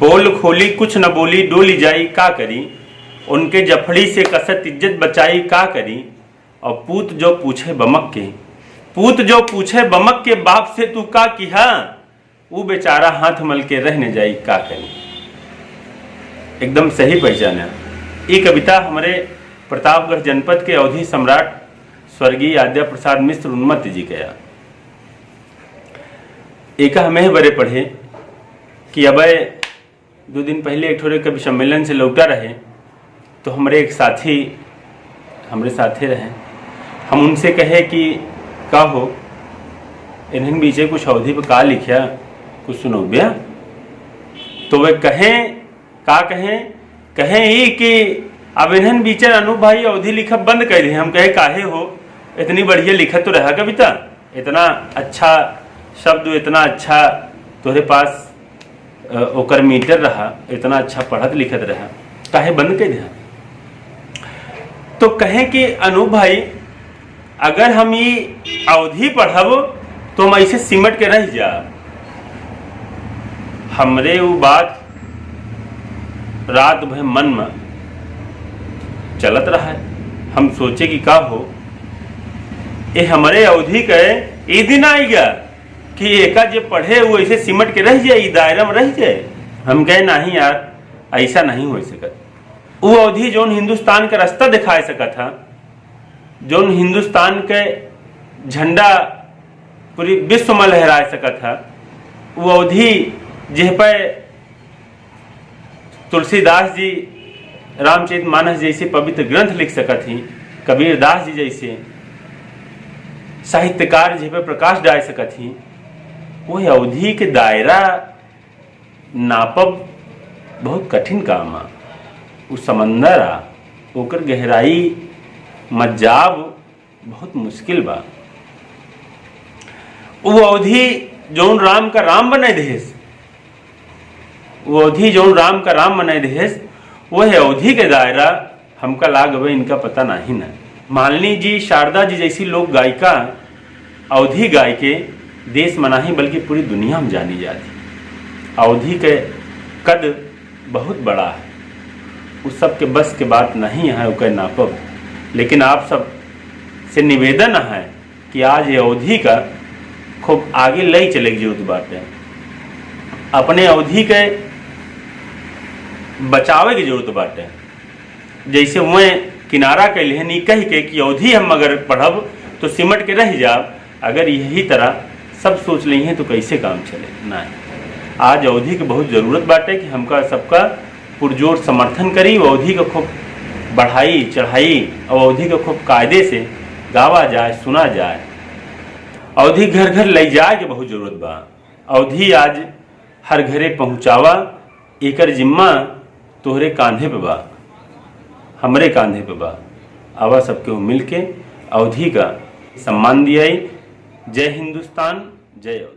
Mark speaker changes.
Speaker 1: पोल खोली कुछ न बोली डोली जाई का करी, उनके जफड़ी से कसत इज्जत बचाई का करी। और पूत जो पूछे बमक के बाप से तू का किहा, वो बेचारा हाथ मल के रहने जाई का करी। एकदम सही पहचाना। ये कविता हमारे प्रतापगढ़ जनपद के अवधी सम्राट स्वर्गीय आद्या प्रसाद मिश्र उन्मत्त जी का। एक हमें बड़े पढ़े कि अब 2 दिन पहले एक ठोरे कवि सम्मेलन से लौटा रहे, तो हमारे एक साथी हमारे साथे रहे। हम उनसे कहे कि का हो इन्हें बीचे कुछ अवधि पर का लिखा, कुछ सुनो भैया। तो वे कहें ही कि अब इन्हें बीचे अनूप भाई अवधि लिखा बंद कर दिए। हम कहे काहे हो, इतनी बढ़िया लिखत तो रहा कविता, इतना अच्छा शब्द, इतना अच्छा तुम्हारे पास ओकर मीटर रहा, इतना अच्छा पढ़त लिखत रहा, काहे बंद कर दिया। तो कहें कि अनूप भाई अगर हम ये अवधि पढ़ब तो हम ऐसे सिमट के रह जा। हमरे वो बात रात भर मन में चलत रहा है। हम सोचे कि का हो ये हमारे अवधि के ये दिन आई गया कि एका जो पढ़े वो ऐसे सिमट के रह जाए, दायरा में रह जाए। हम कहे नहीं यार, ऐसा नहीं हो सकता। वो अवधि जो हिंदुस्तान का रास्ता दिखा सका था, जो हिंदुस्तान के झंडा पूरी विश्व में लहरा सका था, वो अवधि जिस पर तुलसीदास जी रामचरितमानस जैसे पवित्र ग्रंथ लिख सका थी, कबीरदास जी जैसे साहित्यकार जिस पर प्रकाश डाल सका थी, वह अवधि के दायरा नापब बहुत कठिन काम आ। वो समंदर आ, ओकर गहराई मज्जाब बहुत मुश्किल बा। वो अवधि जौन राम का राम बने देश, वो अवधि जौन राम का राम बने देश, वह अवधि के दायरा हमका लाग अब इनका पता नहीं न। मालिनी जी, शारदा जी जैसी लोग गायिका अवधि गाय के देश में नहीं बल्कि पूरी दुनिया में जानी जाती। अवधि के कद बहुत बड़ा है, उस सब के बस के बात नहीं है उके नापब। लेकिन आप सब से निवेदन है कि आज ये अवधि का खूब आगे ले चले की जरूरत बात है। अपने अवधि के बचावे की जरूरत बात है। जैसे वह किनारा के लिए नहीं कह के कि अवधि हम अगर पढ़ब तो सिमट के रह जाब, अगर यही तरह सब सोच ली हैं तो कैसे काम चले। नहीं, आज अवधि की बहुत ज़रूरत बाटे कि हमका सबका पुरजोर समर्थन करी, अवधि को खूब बढ़ाई चढ़ाई और अवधि को खूब कायदे से गावा जाए, सुना जाए। अवधि घर घर ले जाए के बहुत ज़रूरत बा। अवधि आज हर घरे पहुँचावा, एकर जिम्मा तोहरे कांधे पे बा, हमरे कांधे पे बा। आवा सबके मिल के अवधि का सम्मान दियाई। जय हिंदुस्तान, जय अवधि।